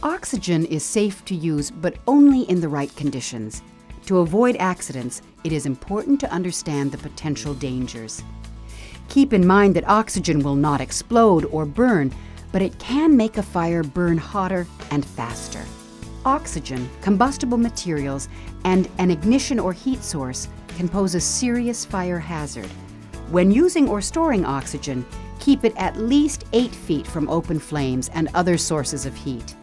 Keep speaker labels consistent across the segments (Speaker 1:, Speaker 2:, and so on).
Speaker 1: Oxygen is safe to use, but only in the right conditions. To avoid accidents, it is important to understand the potential dangers. Keep in mind that oxygen will not explode or burn, but it can make a fire burn hotter and faster. Oxygen, combustible materials, and an ignition or heat source can pose a serious fire hazard. When using or storing oxygen, keep it at least 8 feet from open flames and other sources of heat.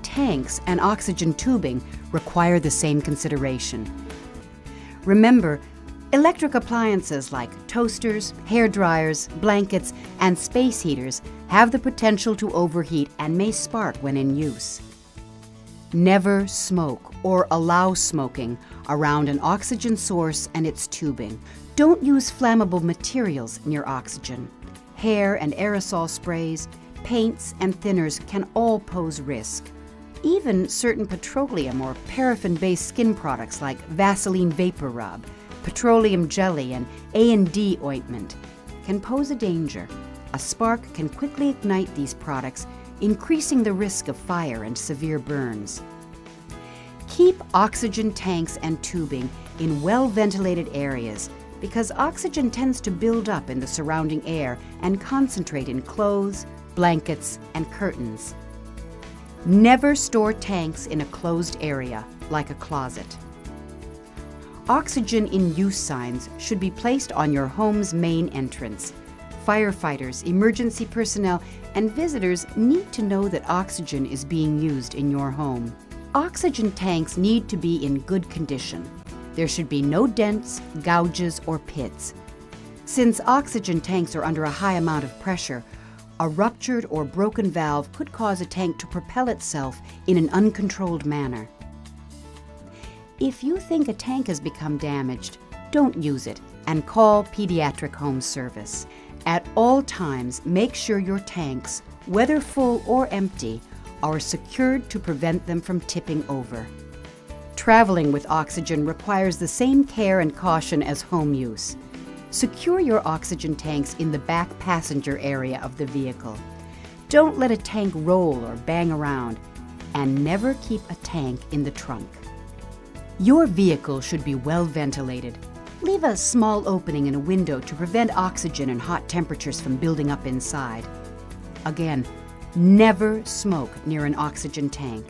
Speaker 1: Tanks and oxygen tubing require the same consideration. Remember, electric appliances like toasters, hair dryers, blankets, and space heaters have the potential to overheat and may spark when in use. Never smoke or allow smoking around an oxygen source and its tubing. Don't use flammable materials near oxygen. Hair and aerosol sprays, paints, and thinners can all pose risk. Even certain petroleum or paraffin-based skin products like Vaseline Vapor Rub, petroleum jelly, and A&D ointment can pose a danger. A spark can quickly ignite these products, increasing the risk of fire and severe burns. Keep oxygen tanks and tubing in well-ventilated areas because oxygen tends to build up in the surrounding air and concentrate in clothes, blankets, and curtains. Never store tanks in a closed area, like a closet. Oxygen in use signs should be placed on your home's main entrance. Firefighters, emergency personnel, and visitors need to know that oxygen is being used in your home. Oxygen tanks need to be in good condition. There should be no dents, gouges, or pits. Since oxygen tanks are under a high amount of pressure, a ruptured or broken valve could cause a tank to propel itself in an uncontrolled manner. If you think a tank has become damaged, don't use it and call Pediatric Home Service. At all times, make sure your tanks, whether full or empty, are secured to prevent them from tipping over. Traveling with oxygen requires the same care and caution as home use. Secure your oxygen tanks in the back passenger area of the vehicle. Don't let a tank roll or bang around, and never keep a tank in the trunk. Your vehicle should be well ventilated. Leave a small opening in a window to prevent oxygen and hot temperatures from building up inside. Again, never smoke near an oxygen tank.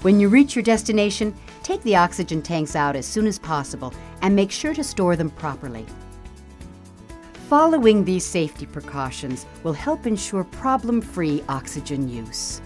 Speaker 1: When you reach your destination, take the oxygen tanks out as soon as possible and make sure to store them properly. Following these safety precautions will help ensure problem-free oxygen use.